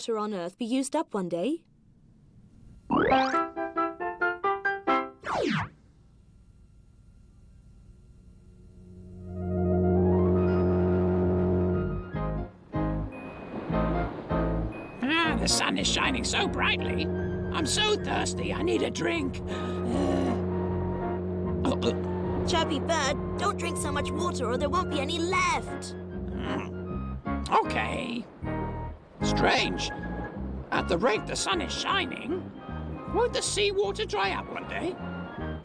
water on Earth be used up one day? The sun is shining so brightly. I'm so thirsty, I need a drink. Chirpy bird, don't drink so much water or there won't be any left. Okay. Strange. At the rate the sun is shining, won't the seawater dry up one day?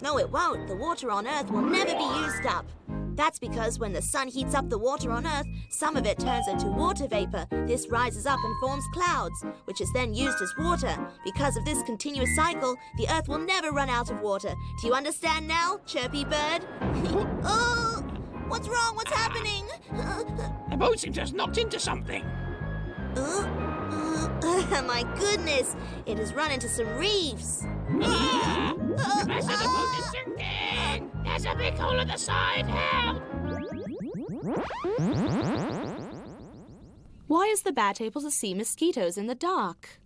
No, it won't. The water on Earth will never be used up. That's because when the sun heats up the water on Earth, some of it turns into water vapor. This rises up and forms clouds, which is then used as water. Because of this continuous cycle, the Earth will never run out of water. Do you understand now, Chirpy bird? Oh! What's wrong? What's happening? The boat seems to have knocked into something. My goodness! It has run into some reefs. Professor, the boat is sinking! There's a big hole in the side! Help! Why is the bat able to see mosquitoes in the dark?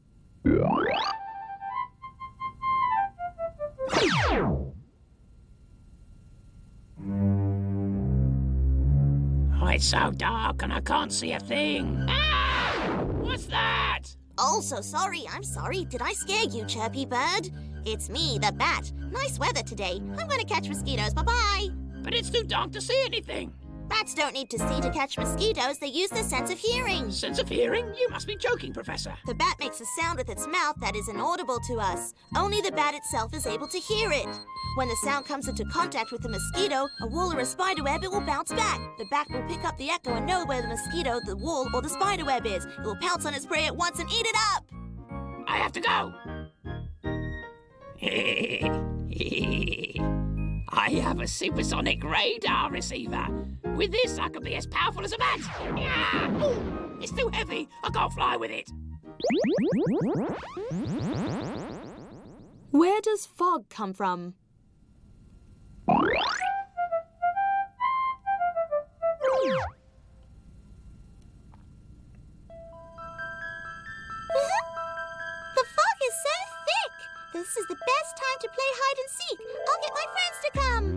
Oh, it's so dark and I can't see a thing. Ah! What's that? Oh, so sorry. I'm sorry. Did I scare you, Chirpy bird? It's me, the bat. Nice weather today. I'm going to catch mosquitoes. Bye-bye. But it's too dark to see anything. Bats don't need to see to catch mosquitoes. They use their sense of hearing. Sense of hearing? You must be joking, Professor. The bat makes a sound with its mouth that is inaudible to us. Only the bat itself is able to hear it. When the sound comes into contact with the mosquito, a wool or a spider web, it will bounce back. The bat will pick up the echo and know where the mosquito, the wool, or the spider web is. It will pounce on its prey at once and eat it up. I have to go. I have a supersonic radar receiver. With this, I can be as powerful as a bat. Ooh, it's too heavy. I can't fly with it. Where does fog come from? The fog is so thick. This is the best time to play hide and seek. I'll get my friends to come.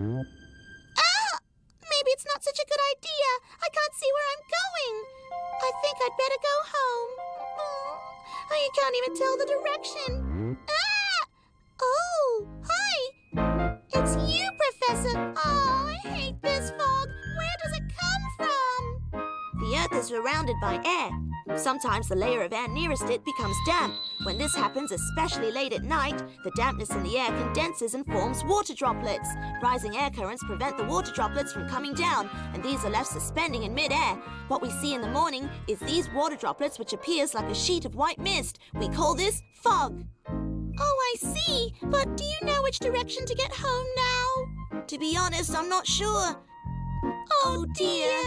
Maybe it's not such a good idea. I can't see where I'm going. I think I'd better go home. I can't even tell the direction. Oh, hi. It's you, Professor. Oh, I hate this fog. Where does it come from? The Earth is surrounded by air. Sometimes the layer of air nearest it becomes damp. When this happens, especially late at night, the dampness in the air condenses and forms water droplets. Rising air currents prevent the water droplets from coming down, and these are left suspending in mid-air. What we see in the morning is these water droplets, which appears like a sheet of white mist. We call this fog. Oh, I see. But do you know which direction to get home now? To be honest, I'm not sure. Oh, dear.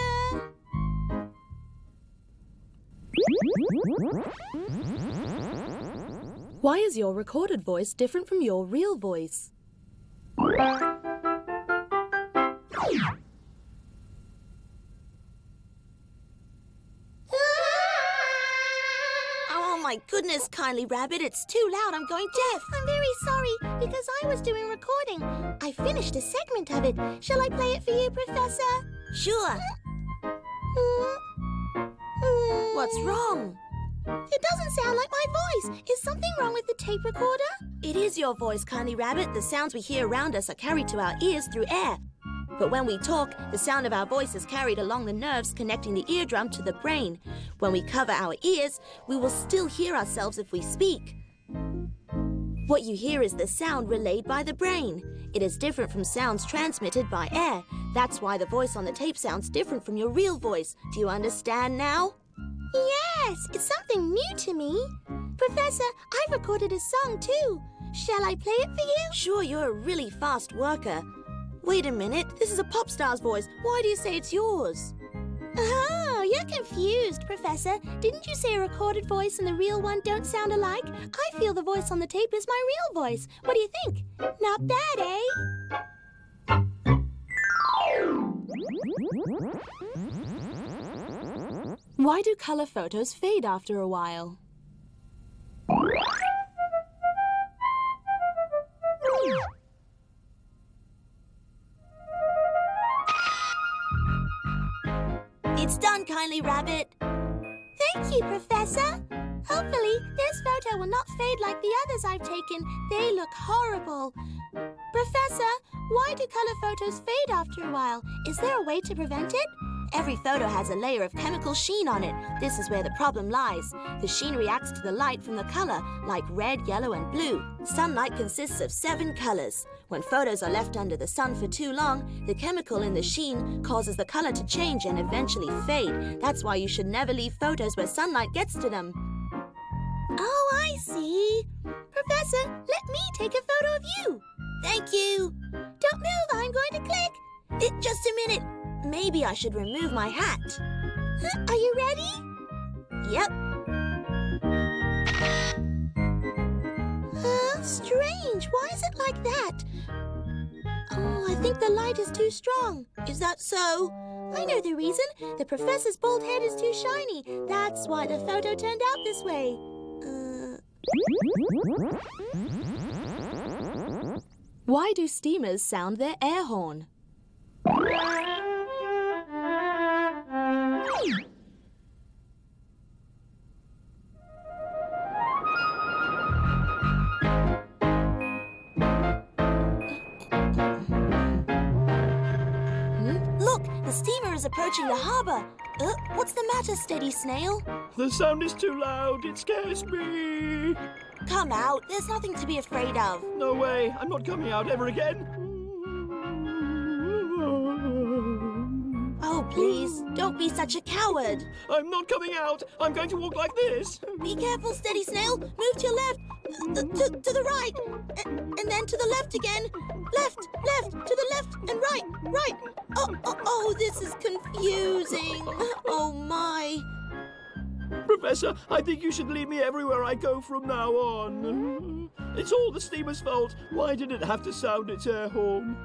Why is your recorded voice different from your real voice? Oh my goodness, Kindly Rabbit, it's too loud. I'm going deaf. I'm very sorry, because I was doing recording. I finished a segment of it. Shall I play it for you, Professor? Sure. What's wrong? It doesn't sound like my voice. Is something wrong with the tape recorder? It is your voice, Kindly Rabbit. The sounds we hear around us are carried to our ears through air. But when we talk, the sound of our voice is carried along the nerves connecting the eardrum to the brain. When we cover our ears, we will still hear ourselves if we speak. What you hear is the sound relayed by the brain. It is different from sounds transmitted by air. That's why the voice on the tape sounds different from your real voice. Do you understand now? Yes, it's something new to me. Professor, I've recorded a song too. Shall I play it for you? Sure, you're a really fast worker. Wait a minute, this is a pop star's voice. Why do you say it's yours? Oh, you're confused, Professor. Didn't you say a recorded voice and the real one don't sound alike? I feel the voice on the tape is my real voice. What do you think? Not bad, eh? Why do color photos fade after a while? It's done, kindly rabbit. Thank you, Professor. Hopefully, this photo will not fade like the others I've taken. They look horrible. Professor, why do color photos fade after a while? Is there a way to prevent it? Every photo has a layer of chemical sheen on it. This is where the problem lies. The sheen reacts to the light from the color, like red, yellow, and blue. Sunlight consists of 7 colors. When photos are left under the sun for too long, the chemical in the sheen causes the color to change and eventually fade. That's why you should never leave photos where sunlight gets to them. Oh, I see. Professor, let me take a photo of you. Thank you. Don't move, I'm going to click. Just a minute. Maybe I should remove my hat. Are you ready? Yep. Strange. Why is it like that? Oh, I think the light is too strong. Is that so? I know the reason. The professor's bald head is too shiny. That's why the photo turned out this way. Why do steamers sound their air horn? Look, the steamer is approaching the harbor. What's the matter, Steady Snail? The sound is too loud. It scares me. Come out. There's nothing to be afraid of. No way. I'm not coming out ever again. Oh, please. Don't be such a coward. I'm not coming out. I'm going to walk like this. Be careful, Steady Snail. Move to your left. To the right. And then to the left again. Left, to the left, and right. Oh, this is confusing. Oh, my. Professor, I think you should lead me everywhere I go from now on. It's all the steamer's fault. Why did it have to sound its air horn?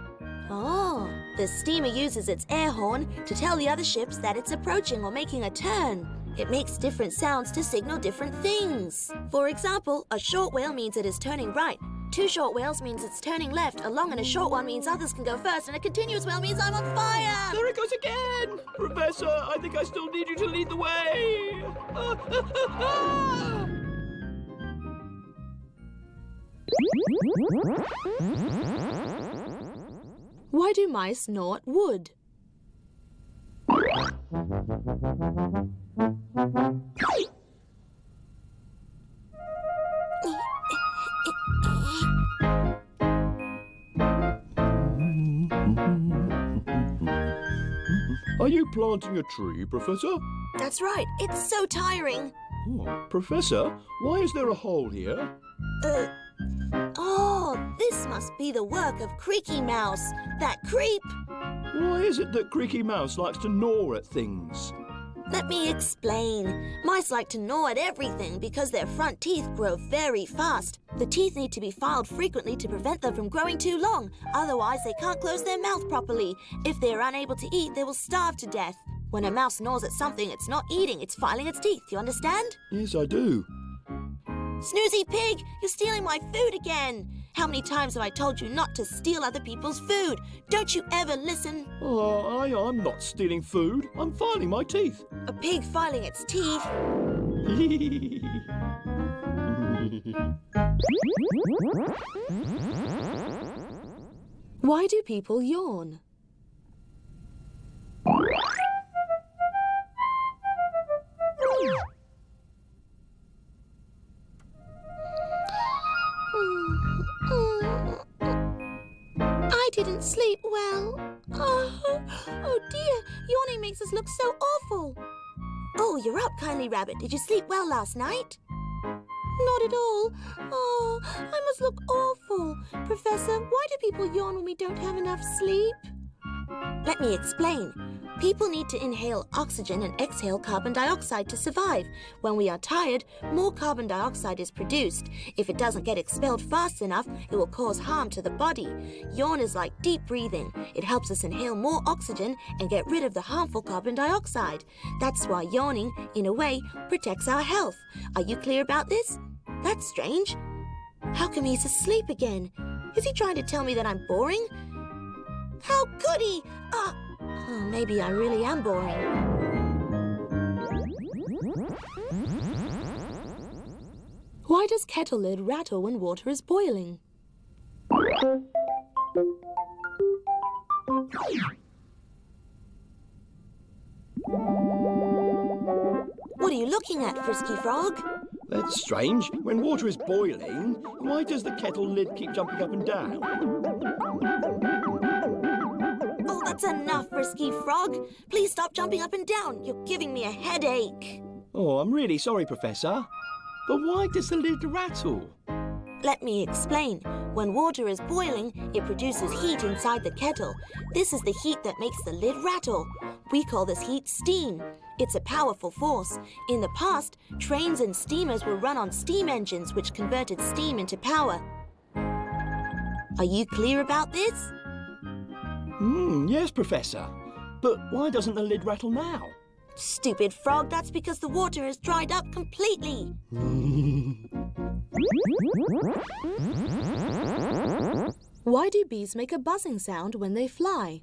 Oh, the steamer uses its air horn to tell the other ships that it's approaching or making a turn. It makes different sounds to signal different things. For example, a short whale means it is turning right. 2 short whales means it's turning left. A long and a short one means others can go first. And a continuous whale means I'm on fire. There it goes again! Professor, I think I still need you to lead the way. Why do mice gnaw at wood? Are you planting a tree, Professor? That's right. It's so tiring. Oh, Professor, why is there a hole here? Oh, this must be the work of Creaky Mouse. That creep. Why is it that Creaky Mouse likes to gnaw at things? Let me explain. Mice like to gnaw at everything because their front teeth grow very fast. The teeth need to be filed frequently to prevent them from growing too long. Otherwise, they can't close their mouth properly. If they are unable to eat, they will starve to death. When a mouse gnaws at something, it's not eating, it's filing its teeth. You understand? Yes, I do. Snoozy Pig, you're stealing my food again. How many times have I told you not to steal other people's food? Don't you ever listen? Oh, I'm not stealing food. I'm filing my teeth. A pig filing its teeth. Why do people yawn? I didn't sleep well. Oh dear, yawning makes us look so awful. Oh, you're up, kindly rabbit. Did you sleep well last night? Not at all. Oh, I must look awful. Professor, why do people yawn when we don't have enough sleep? Let me explain. People need to inhale oxygen and exhale carbon dioxide to survive. When we are tired, more carbon dioxide is produced. If it doesn't get expelled fast enough, it will cause harm to the body. Yawn is like deep breathing. It helps us inhale more oxygen and get rid of the harmful carbon dioxide. That's why yawning, in a way, protects our health. Are you clear about this? That's strange. How come he's asleep again? Is he trying to tell me that I'm boring? How could he? Oh, maybe I really am boring. Why does kettle lid rattle when water is boiling? What are you looking at, Frisky Frog? That's strange. When water is boiling, why does the kettle lid keep jumping up and down? Oh, that's enough, Frisky Frog. Please stop jumping up and down. You're giving me a headache. Oh, I'm really sorry, Professor. But why does the lid rattle? Let me explain. When water is boiling, it produces heat inside the kettle. This is the heat that makes the lid rattle. We call this heat steam. It's a powerful force. In the past, trains and steamers were run on steam engines which converted steam into power. Are you clear about this? Yes, Professor. But why doesn't the lid rattle now? Stupid frog, that's because the water has dried up completely. Why do bees make a buzzing sound when they fly?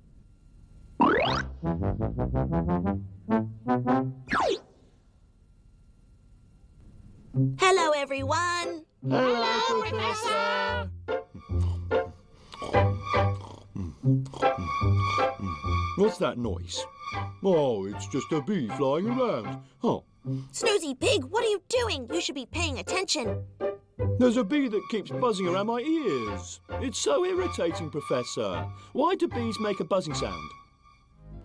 Hello, everyone. Hello, Professor. What's that noise? Oh, it's just a bee flying around. Oh, Snoozy Pig, what are you doing? You should be paying attention. there's a bee that keeps buzzing around my ears. It's so irritating, Professor. Why do bees make a buzzing sound?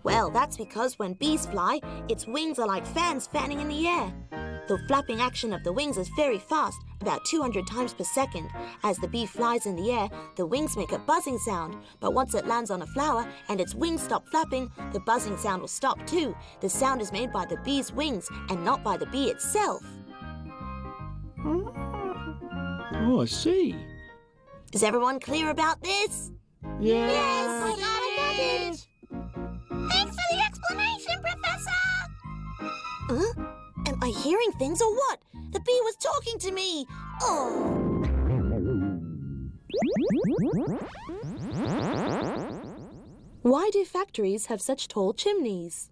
Well, that's because when bees fly, its wings are like fans fanning in the air. The flapping action of the wings is very fast, about 200 times per second. As the bee flies in the air, the wings make a buzzing sound. But once it lands on a flower and its wings stop flapping, the buzzing sound will stop too. The sound is made by the bee's wings and not by the bee itself. Oh, I see. Is everyone clear about this? Yes, I got it. Thanks for the explanation, Professor! Huh? Am I hearing things or what? The bee was talking to me! Oh! Why do factories have such tall chimneys?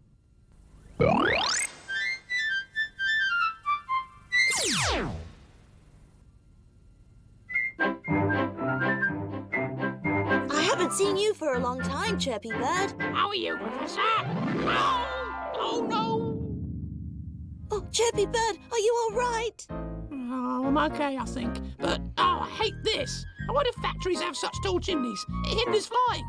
I haven't seen you for a long time, Chirpy Bird. How are you, Professor? Oh, oh no! Oh, Chirpy Bird, are you all right? Oh, I'm okay, I think. But, I hate this. Why do factories have such tall chimneys? It hinders flying.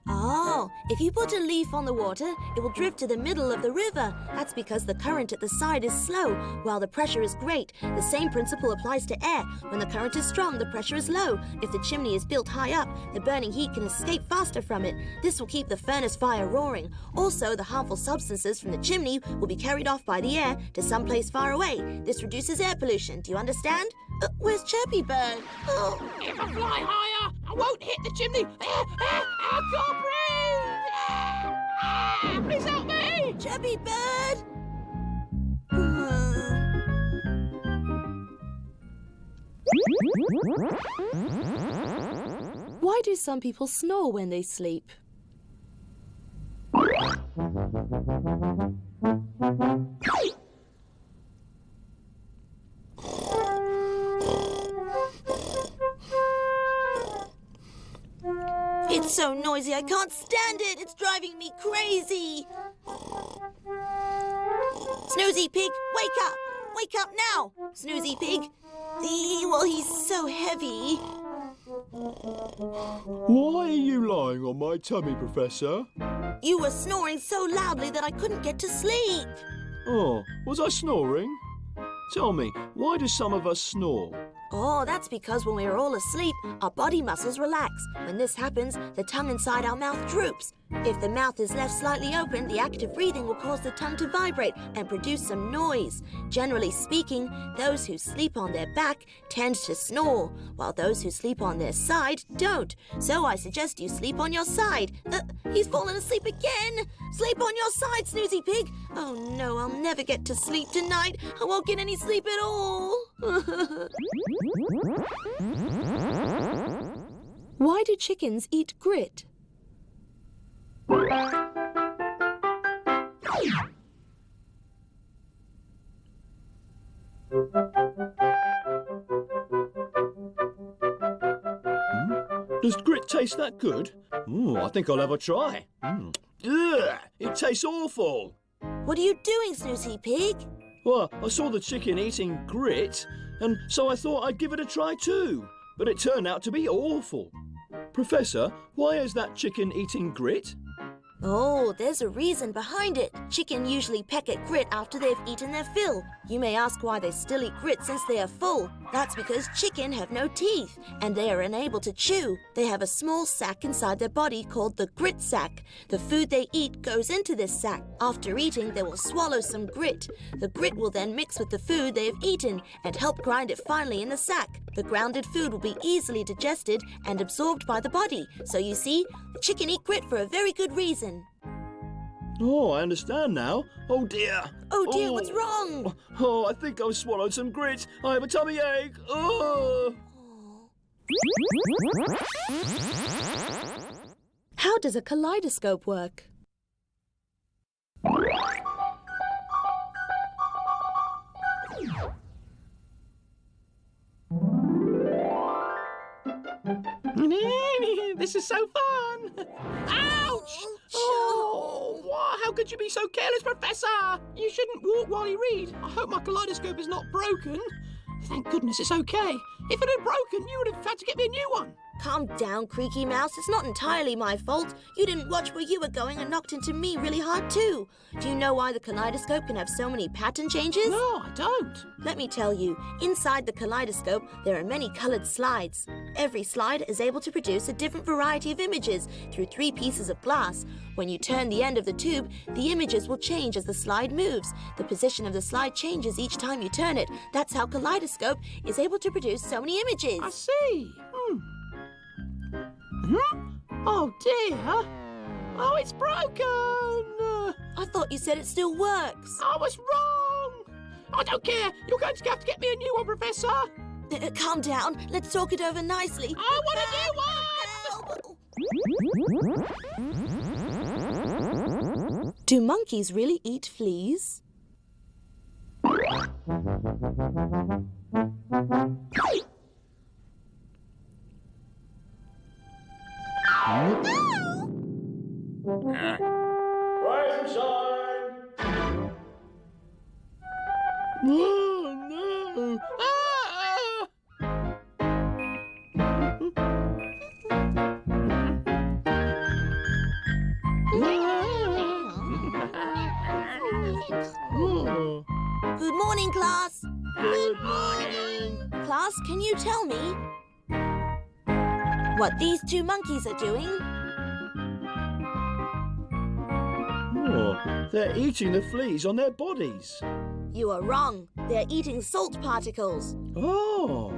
Oh, if you put a leaf on the water, it will drift to the middle of the river. That's because the current at the side is slow, while the pressure is great. The same principle applies to air. When the current is strong, the pressure is low. If the chimney is built high up, the burning heat can escape faster from it. This will keep the furnace fire roaring. Also, the harmful substances from the chimney will be carried off by the air to someplace far away. This reduces air pollution. Do you understand? Where's Chirpy Bird? Oh. If I fly higher, I won't hit the chimney. I can't breathe. Please help me. Chirpy Bird! Why do some people snore when they sleep? It's so noisy, I can't stand it. It's driving me crazy. Snoozy Pig, wake up. Wake up now, Snoozy Pig. Well, he's so heavy. Why are you lying on my tummy, Professor? You were snoring so loudly that I couldn't get to sleep. Oh, was I snoring? Tell me, why do some of us snore? Oh, that's because when we're all asleep, our body muscles relax. When this happens, the tongue inside our mouth droops. If the mouth is left slightly open, the active breathing will cause the tongue to vibrate and produce some noise. Generally speaking, those who sleep on their back tend to snore, while those who sleep on their side don't. So I suggest you sleep on your side. He's fallen asleep again. Sleep on your side, Snoozy Pig. Oh no, I'll never get to sleep tonight. I won't get any sleep at all. Why do chickens eat grit? Does grit taste that good? I think I'll have a try. Ugh, it tastes awful. What are you doing, Snoozy Pig? Well, I saw the chicken eating grit, and so I thought I'd give it a try too. But it turned out to be awful. Professor, why is that chicken eating grit? Oh, there's a reason behind it. Chicken usually peck at grit after they've eaten their fill. You may ask why they still eat grit since they are full. That's because chicken have no teeth, and they are unable to chew. They have a small sac inside their body called the grit sac. The food they eat goes into this sac. After eating, they will swallow some grit. The grit will then mix with the food they have eaten and help grind it finely in the sac. The grounded food will be easily digested and absorbed by the body. So you see, the chicken eat grit for a very good reason. Oh, I understand now. Oh dear. Oh dear, what's wrong? Oh, I think I've swallowed some grit. I have a tummy ache. Oh. How does a kaleidoscope work? This is so fun! Ouch! Oh, what? How could you be so careless, Professor? You shouldn't walk while you read. I hope my kaleidoscope is not broken. Thank goodness it's okay. If it had broken, you would have had to get me a new one. Calm down, Creaky Mouse. It's not entirely my fault. You didn't watch where you were going and knocked into me really hard too. Do you know why the kaleidoscope can have so many pattern changes? No, I don't. Let me tell you. Inside the kaleidoscope, there are many colored slides. Every slide is able to produce a different variety of images through 3 pieces of glass. When you turn the end of the tube, the images will change as the slide moves. The position of the slide changes each time you turn it. That's how kaleidoscope is able to produce so many images. I see. Oh dear. Oh, it's broken. I thought you said it still works. I was wrong. I don't care. You're going to have to get me a new one, Professor. Calm down. Let's talk it over nicely. I want a new one. Do monkeys really eat fleas? Rise and shine! Oh no! Good morning, class. Good morning! Class, can you tell me what these 2 monkeys are doing? Oh, they're eating the fleas on their bodies. You are wrong. They're eating salt particles. Oh!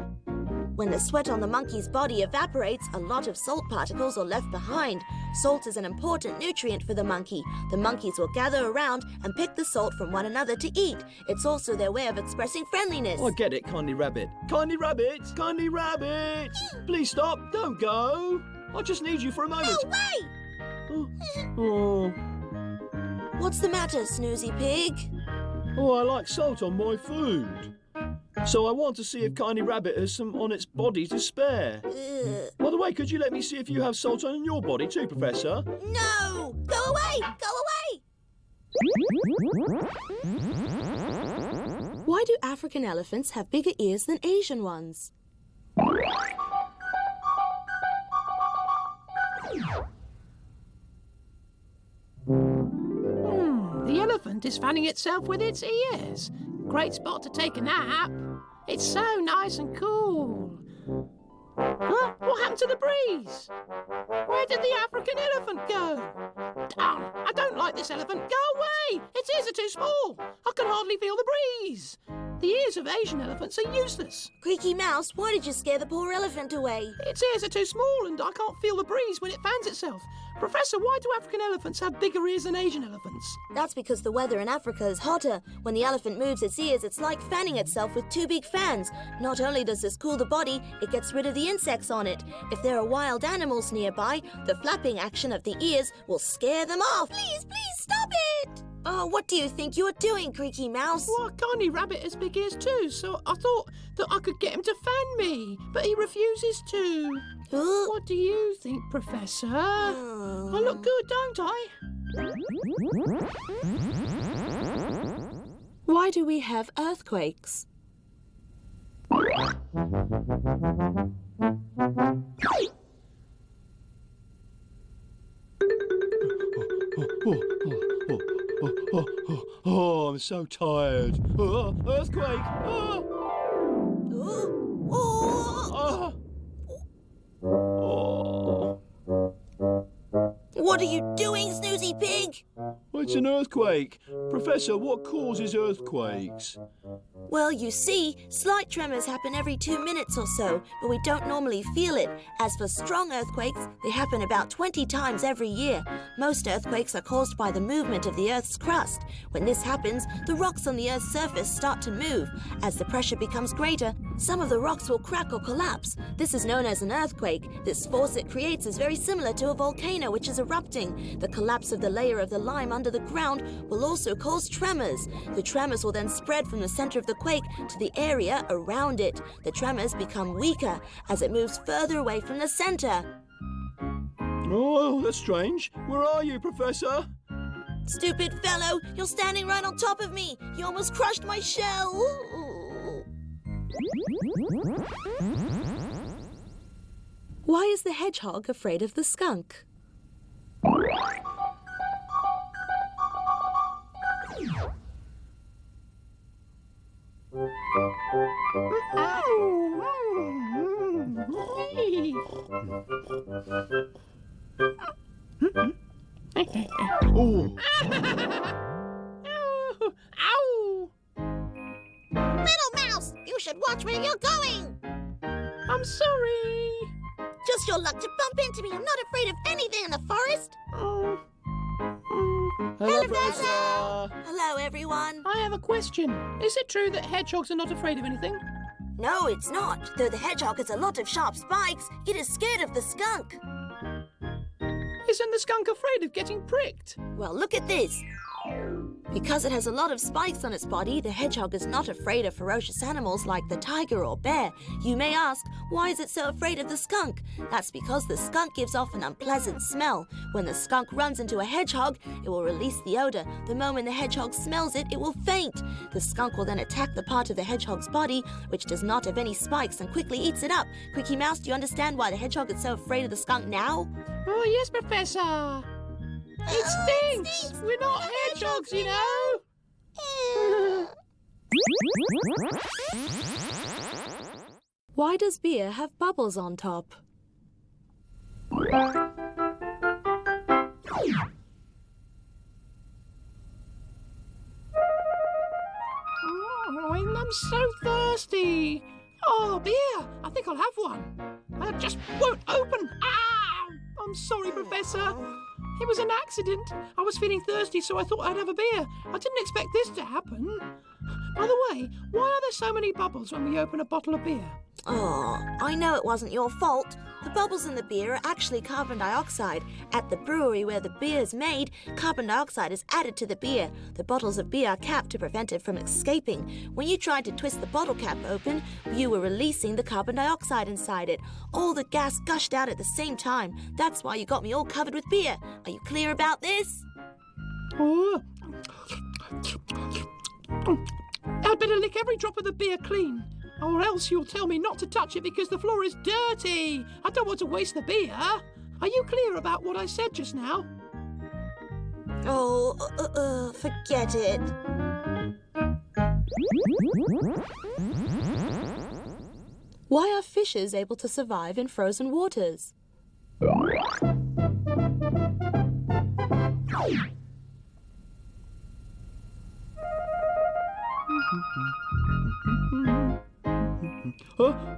When the sweat on the monkey's body evaporates, a lot of salt particles are left behind. Salt is an important nutrient for the monkey. The monkeys will gather around and pick the salt from one another to eat. It's also their way of expressing friendliness. I get it, Kindly Rabbit. Kindly Rabbit! Kindly Rabbit! Please stop, don't go. I just need you for a moment. No, wait! Oh. What's the matter, Snoozy Pig? Oh, I like salt on my food. So I want to see if Kindly Rabbit has some on its body to spare. By the way, could you let me see if you have salt on your body too, Professor? No! Go away! Go away! Why do African elephants have bigger ears than Asian ones? The elephant is fanning itself with its ears. Great spot to take a nap. It's so nice and cool. Huh? What happened to the breeze? Where did the African elephant go? Darn, I don't like this elephant. Go away! Its ears are too small. I can hardly feel the breeze. The ears of Asian elephants are useless. Creaky Mouse, why did you scare the poor elephant away? Its ears are too small and I can't feel the breeze when it fans itself. Professor, why do African elephants have bigger ears than Asian elephants? That's because the weather in Africa is hotter. When the elephant moves its ears, it's like fanning itself with 2 big fans. Not only does this cool the body, it gets rid of the insects on it. If there are wild animals nearby, the flapping action of the ears will scare them off. Please stop it! Oh, what do you think you're doing, Creaky Mouse? Well, Kindly Rabbit has big ears too, so I thought that I could get him to fan me, but he refuses to. What do you think, Professor? I look good, don't I? Why do we have earthquakes? Oh, I'm so tired. Earthquake! What are you doing, Snoozy Pig? It's an earthquake. Professor, what causes earthquakes? Well, you see, slight tremors happen every 2 minutes or so, but we don't normally feel it. As for strong earthquakes, they happen about 20 times every year. Most earthquakes are caused by the movement of the Earth's crust. When this happens, the rocks on the Earth's surface start to move. As the pressure becomes greater, some of the rocks will crack or collapse. This is known as an earthquake. This force it creates is very similar to a volcano which is erupting. The collapse of the layer of the lime under the ground will also cause tremors. The tremors will then spread from the center of the quake to the area around it. The tremors become weaker as it moves further away from the center. Oh, that's strange. Where are you, Professor? Stupid fellow, you're standing right on top of me. You almost crushed my shell. Why is the hedgehog afraid of the skunk? Oh. Ow! Little mouse, you should watch where you're going. I'm sorry. Just your luck to bump into me. I'm not afraid of anything in the forest. Hello, Professor. Hello, everyone. I have a question. Is it true that hedgehogs are not afraid of anything? No, it's not. Though the hedgehog has a lot of sharp spikes, it is scared of the skunk. Isn't the skunk afraid of getting pricked? Well, look at this. Because it has a lot of spikes on its body, the hedgehog is not afraid of ferocious animals like the tiger or bear. You may ask, why is it so afraid of the skunk? That's because the skunk gives off an unpleasant smell. When the skunk runs into a hedgehog, it will release the odor. The moment the hedgehog smells it, it will faint. The skunk will then attack the part of the hedgehog's body, which does not have any spikes, and quickly eats it up. Quickie Mouse, do you understand why the hedgehog is so afraid of the skunk now? Oh, yes, Professor. It stinks. We're not hedgehogs, you know. Why does beer have bubbles on top? Oh, I'm so thirsty. Oh, beer. I think I'll have one. I just won't open. Ow! I'm sorry, Professor. It was an accident. I was feeling thirsty, so I thought I'd have a beer. I didn't expect this to happen. By the way, why are there so many bubbles when we open a bottle of beer? Oh, I know it wasn't your fault. The bubbles in the beer are actually carbon dioxide. At the brewery where the beer is made, carbon dioxide is added to the beer. The bottles of beer are capped to prevent it from escaping. When you tried to twist the bottle cap open, you were releasing the carbon dioxide inside it. All the gas gushed out at the same time. That's why you got me all covered with beer. Are you clear about this? Oh. I'd better lick every drop of the beer clean. Or else you'll tell me not to touch it because the floor is dirty. I don't want to waste the beer. Are you clear about what I said just now? Oh, forget it. Why are fishes able to survive in frozen waters?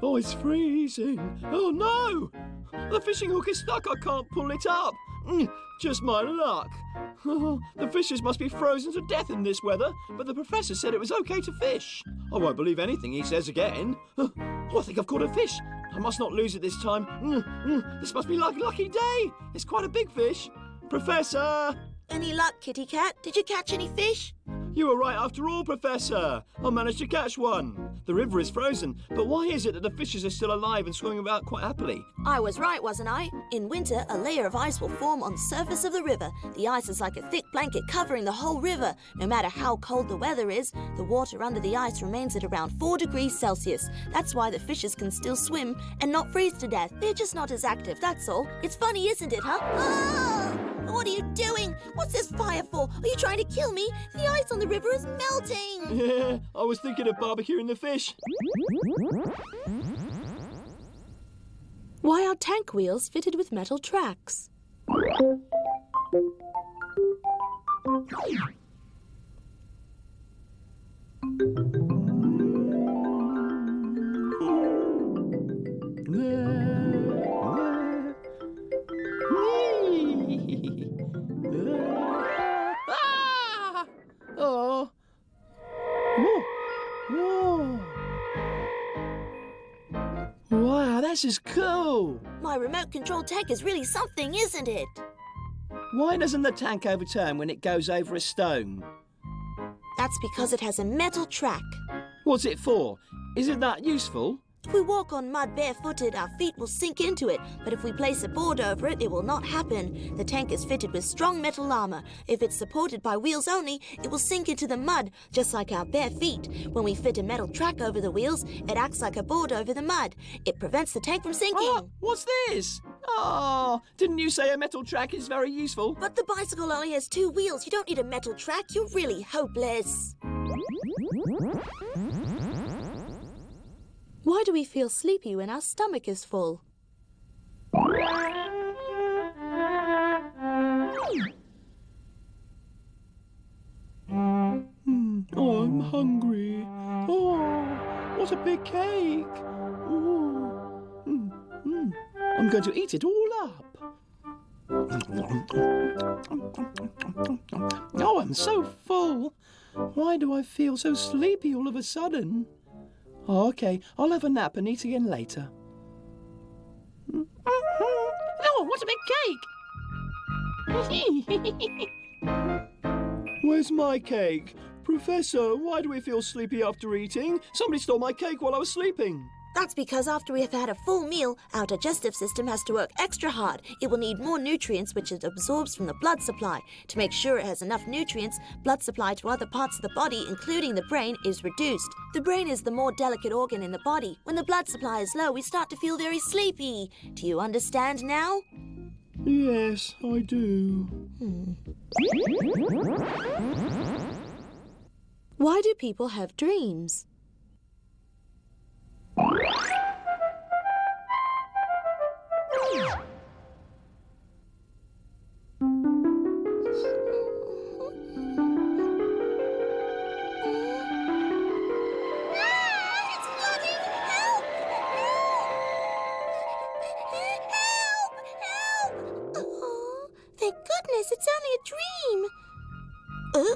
Oh, it's freezing. Oh, no! The fishing hook is stuck. I can't pull it up. Just my luck. The fishes must be frozen to death in this weather, but the professor said it was okay to fish. I won't believe anything he says again. Oh, I think I've caught a fish. I must not lose it this time. This must be like a lucky day. It's quite a big fish. Professor! Any luck, Kitty Cat? Did you catch any fish? You were right after all, Professor. I managed to catch one. The river is frozen, but why is it that the fishes are still alive and swimming about quite happily? I was right, wasn't I? In winter, a layer of ice will form on the surface of the river. The ice is like a thick blanket covering the whole river. No matter how cold the weather is, the water under the ice remains at around 4 degrees Celsius. That's why the fishes can still swim and not freeze to death. They're just not as active, that's all. It's funny, isn't it, huh? Ah! What are you doing? What's this fire for? Are you trying to kill me? The ice on the river is melting. Yeah, I was thinking of barbecuing the fish. Why are tank wheels fitted with metal tracks? Oh. Whoa. Wow, this is cool. My remote control tank is really something, isn't it? Why doesn't the tank overturn when it goes over a stone? That's because it has a metal track. What's it for? Is it that useful? If we walk on mud barefooted, our feet will sink into it, but if we place a board over it, it will not happen. The tank is fitted with strong metal armor. If it's supported by wheels only, it will sink into the mud, just like our bare feet. When we fit a metal track over the wheels, it acts like a board over the mud. It prevents the tank from sinking. Oh, what's this? Oh, didn't you say a metal track is very useful? But the bicycle only has 2 wheels. You don't need a metal track. You're really hopeless. Why do we feel sleepy when our stomach is full? Oh, I'm hungry. Oh, what a big cake. Oh. I'm going to eat it all up. Oh, I'm so full. Why do I feel so sleepy all of a sudden? Oh, okay, I'll have a nap and eat again later. Oh, what a big cake! Where's my cake? Professor, why do we feel sleepy after eating? Somebody stole my cake while I was sleeping. That's because after we have had a full meal, our digestive system has to work extra hard. It will need more nutrients, which it absorbs from the blood supply. To make sure it has enough nutrients, blood supply to other parts of the body, including the brain, is reduced. The brain is the more delicate organ in the body. When the blood supply is low, we start to feel very sleepy. Do you understand now? Yes, I do. Why do people have dreams? Thank goodness, it's only a dream.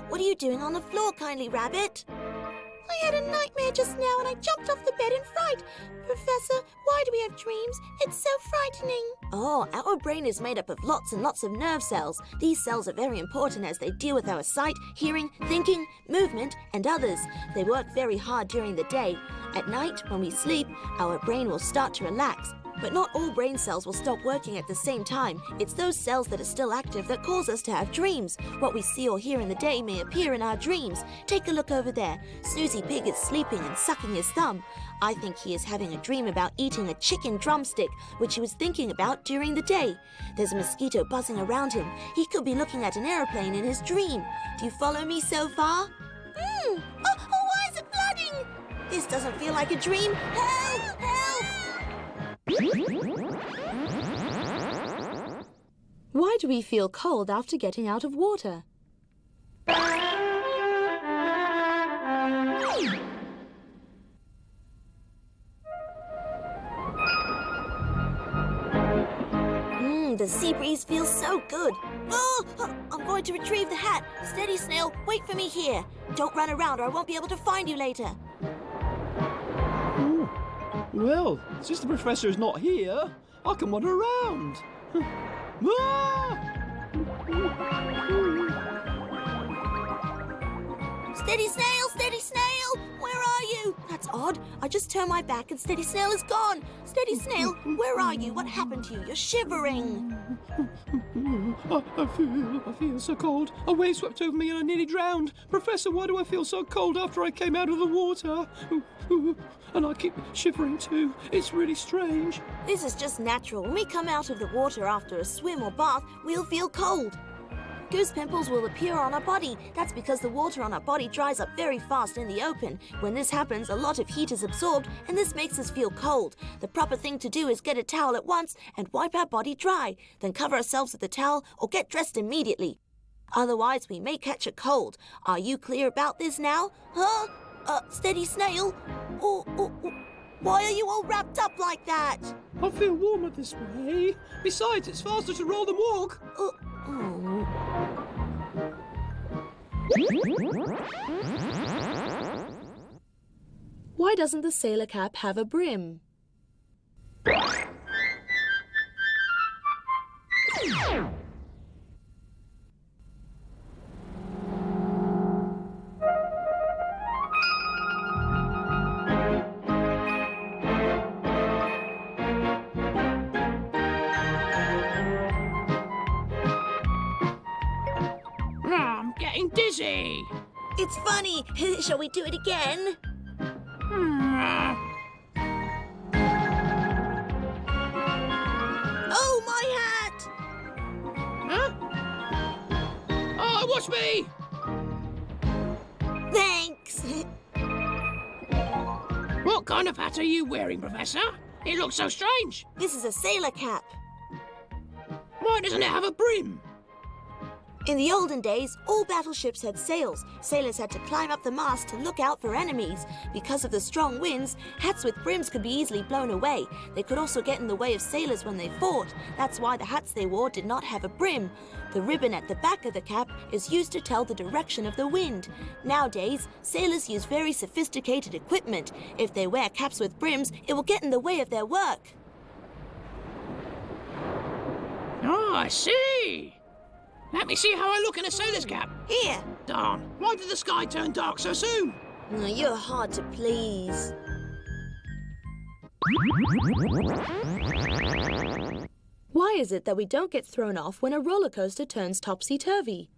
What are you doing on the floor, kindly rabbit? I had a nightmare just now and I jumped off the bed in fright. Professor, why do we have dreams? It's so frightening. Oh, our brain is made up of lots and lots of nerve cells. These cells are very important as they deal with our sight, hearing, thinking, movement, and others. They work very hard during the day. At night, when we sleep, our brain will start to relax. But not all brain cells will stop working at the same time. It's those cells that are still active that cause us to have dreams. What we see or hear in the day may appear in our dreams. Take a look over there. Snoozy Pig is sleeping and sucking his thumb. I think he is having a dream about eating a chicken drumstick, which he was thinking about during the day. There's a mosquito buzzing around him. He could be looking at an aeroplane in his dream. Do you follow me so far? Why is it flooding? This doesn't feel like a dream. Help! Help! Why do we feel cold after getting out of water? The sea breeze feels so good. Oh, I'm going to retrieve the hat. Steady, Snail. Wait for me here. Don't run around or I won't be able to find you later. Well, since the professor is not here, I can wander around. Steady Snail! Steady Snail! Where are you? That's odd. I just turned my back and Steady Snail is gone. Steady Snail, where are you? What happened to you? You're shivering. I feel so cold. A wave swept over me and I nearly drowned. Professor, why do I feel so cold after I came out of the water? And I keep shivering too. It's really strange. This is just natural. When we come out of the water after a swim or bath, we'll feel cold. Goose pimples will appear on our body. That's because the water on our body dries up very fast in the open. When this happens, a lot of heat is absorbed, and this makes us feel cold. The proper thing to do is get a towel at once and wipe our body dry, then cover ourselves with the towel or get dressed immediately. Otherwise, we may catch a cold. Are you clear about this now? Huh? Steady Snail? Why are you all wrapped up like that? I feel warmer this way. Besides, it's faster to roll than walk. Why doesn't the sailor cap have a brim? I'm getting dizzy. It's funny. Shall we do it again? Oh, my hat! Huh? Oh, watch me! Thanks. What kind of hat are you wearing, Professor? It looks so strange. This is a sailor cap. Why doesn't it have a brim? In the olden days, all battleships had sails. Sailors had to climb up the mast to look out for enemies. Because of the strong winds, hats with brims could be easily blown away. They could also get in the way of sailors when they fought. That's why the hats they wore did not have a brim. The ribbon at the back of the cap is used to tell the direction of the wind. Nowadays, sailors use very sophisticated equipment. If they wear caps with brims, it will get in the way of their work. Oh, I see. Let me see how I look in a sailor's cap. Here. Darn, why did the sky turn dark so soon? Oh, you're hard to please. Why is it that we don't get thrown off when a roller coaster turns topsy-turvy?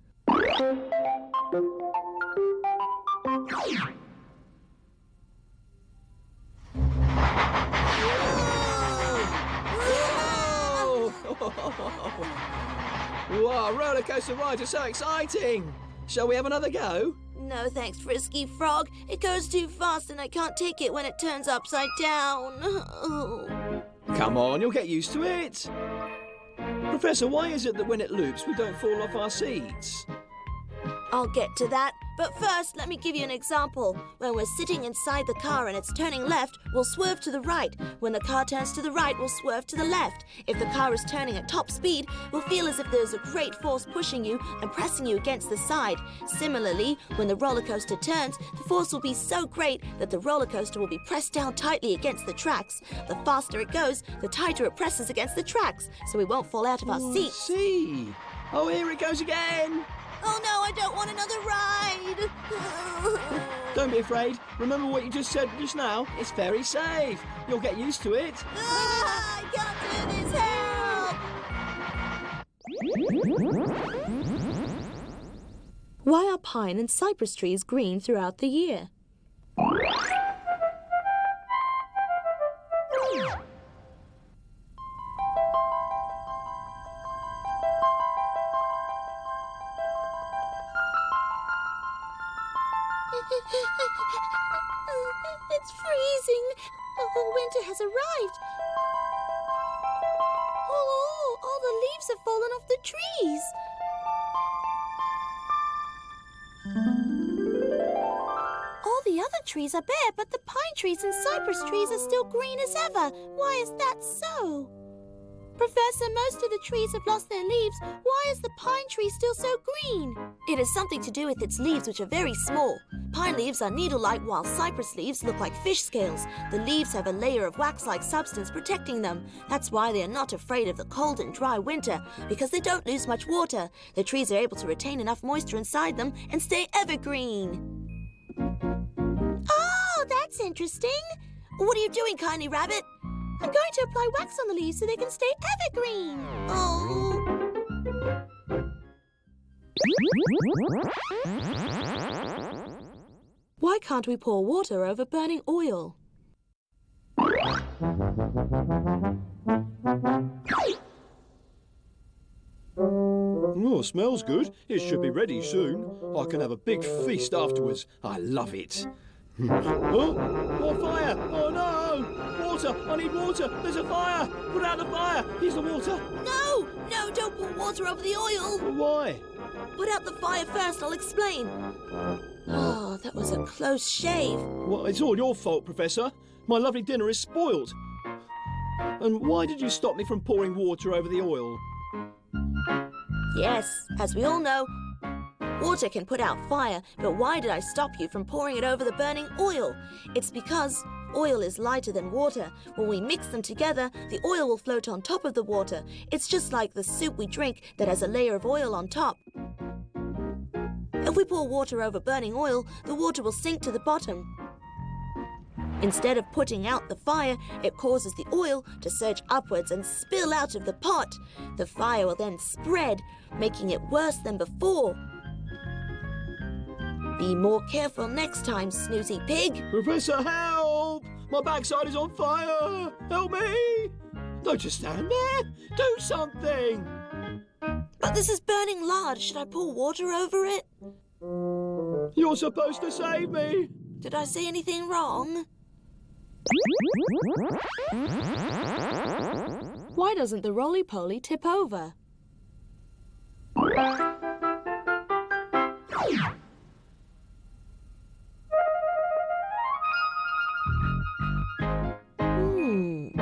Wow, roller coaster rides are so exciting. Shall we have another go? No thanks, Frisky Frog. It goes too fast and I can't take it when it turns upside down. Come on, you'll get used to it. Professor, why is it that when it loops, we don't fall off our seats? I'll get to that. But first, let me give you an example. When we're sitting inside the car and it's turning left, we'll swerve to the right. When the car turns to the right, we'll swerve to the left. If the car is turning at top speed, we'll feel as if there's a great force pushing you and pressing you against the side. Similarly, when the roller coaster turns, the force will be so great that the roller coaster will be pressed down tightly against the tracks. The faster it goes, the tighter it presses against the tracks, so we won't fall out of our seats. See? Oh, here it goes again. Oh no, I don't want another ride! Don't be afraid. Remember what you just said just now? It's very safe. You'll get used to it. I can't do this, help! Why are pine and cypress trees green throughout the year? It's freezing. Winter has arrived. Oh, all the leaves have fallen off the trees. All the other trees are bare, but the pine trees and cypress trees are still green as ever. Why is that so? Professor, most of the trees have lost their leaves. Why is the pine tree still so green? It has something to do with its leaves, which are very small. Pine leaves are needle-like, while cypress leaves look like fish scales. The leaves have a layer of wax-like substance protecting them. That's why they are not afraid of the cold and dry winter, because they don't lose much water. The trees are able to retain enough moisture inside them and stay evergreen. interesting. What are you doing, Kindly Rabbit? I'm going to apply wax on the leaves so they can stay evergreen. Oh. Why can't we pour water over burning oil? Oh, smells good. It should be ready soon. I can have a big feast afterwards. I love it. Oh, fire! Oh no! Water! I need water! There's a fire! Put out the fire! Here's the water! No! No, don't pour water over the oil. Why? Put out the fire first, I'll explain. Oh, that was a close shave. Well, it's all your fault, Professor. My lovely dinner is spoiled. And why did you stop me from pouring water over the oil? Yes, as we all know, water can put out fire, but why did I stop you from pouring it over the burning oil? It's because oil is lighter than water. When we mix them together, the oil will float on top of the water. It's just like the soup we drink that has a layer of oil on top. If we pour water over burning oil, the water will sink to the bottom. Instead of putting out the fire, it causes the oil to surge upwards and spill out of the pot. The fire will then spread, making it worse than before. Be more careful next time, Snoozy Pig. Professor, help! My backside is on fire! Help me! Don't just stand there! Do something! But this is burning large. Should I pour water over it? You're supposed to save me! Did I say anything wrong? Why doesn't the roly-poly tip over?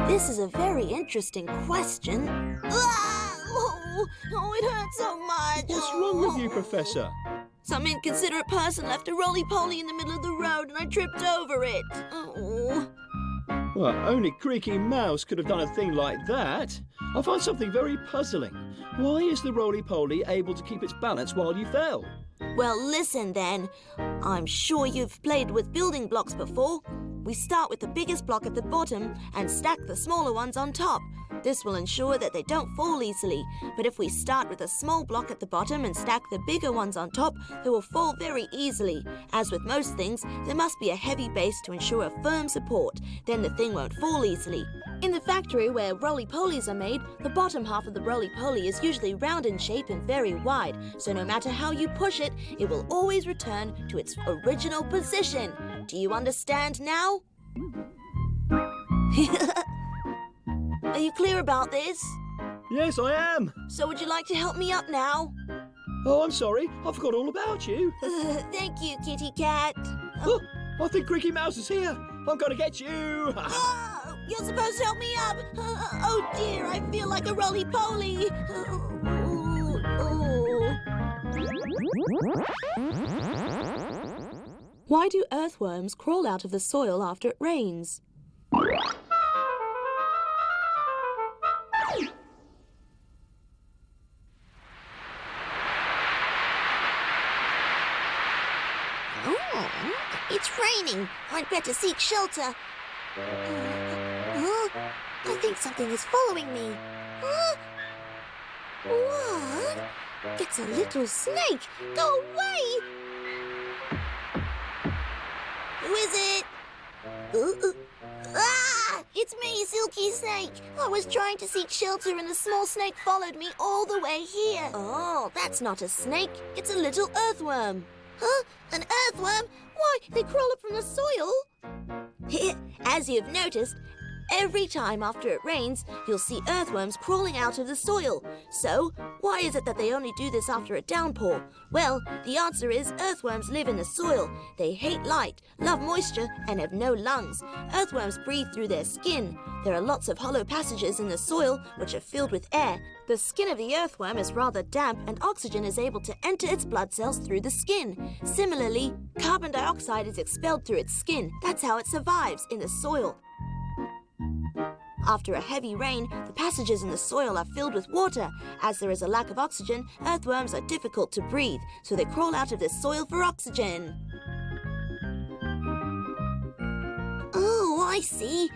This is a very interesting question. Oh, it hurts so much. What's wrong with you, Professor? Some inconsiderate person left a roly-poly in the middle of the road and I tripped over it. Oh. Well, only Creaky Mouse could have done a thing like that. I find something very puzzling. Why is the roly-poly able to keep its balance while you fell? Well, listen then. I'm sure you've played with building blocks before. We start with the biggest block at the bottom and stack the smaller ones on top. This will ensure that they don't fall easily. But if we start with a small block at the bottom and stack the bigger ones on top, they will fall very easily. As with most things, there must be a heavy base to ensure a firm support. Then the thing won't fall easily. In the factory where roly-polies are made, the bottom half of the roly-poly is usually round in shape and very wide. So no matter how you push it, it will always return to its original position. Do you understand now? Are you clear about this? Yes, I am. So would you like to help me up now? Oh, I'm sorry. I forgot all about you. Thank you, Kitty Cat. Oh, I think Creaky Mouse is here. I'm going to get you. Oh, you're supposed to help me up. Oh dear, I feel like a roly-poly. Why do earthworms crawl out of the soil after it rains? Oh, it's raining. I'd better seek shelter. I think something is following me. What? It's a little snake. Go away! Who is it? It's me, Silky Snake. I was trying to seek shelter and a small snake followed me all the way here. Oh, that's not a snake. It's a little earthworm. Huh? An earthworm? Why, they crawl up from the soil. As you've noticed, every time after it rains, you'll see earthworms crawling out of the soil. So, why is it that they only do this after a downpour? Well, the answer is earthworms live in the soil. They hate light, love moisture, and have no lungs. Earthworms breathe through their skin. There are lots of hollow passages in the soil which are filled with air. The skin of the earthworm is rather damp and oxygen is able to enter its blood cells through the skin. Similarly, carbon dioxide is expelled through its skin. That's how it survives in the soil. After a heavy rain, the passages in the soil are filled with water. As there is a lack of oxygen, earthworms are difficult to breathe, so they crawl out of the soil for oxygen. I see.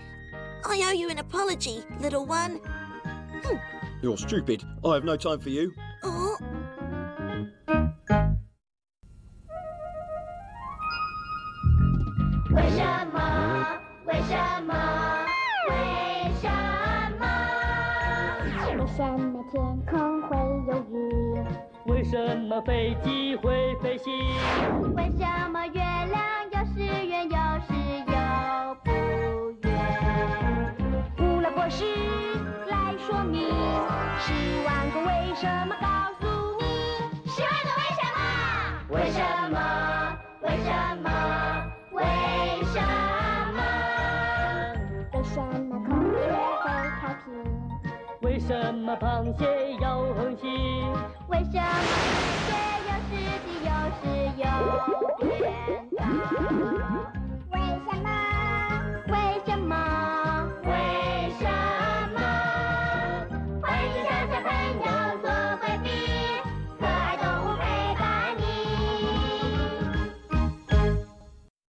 I owe you an apology, little one. You're stupid. I have no time for you. Oh. 为什么？为什么？为什么？为什么天空会有雨？为什么飞机会飞行？为什么月亮有时圆，有时又不圆？胡萝卜丝来说明，10万个为什么告诉你，10万个为什么？为什么？为什么？为什么？为什么孔雀会调皮？为什么螃蟹要横行？为什么世界有时低，有时又变高？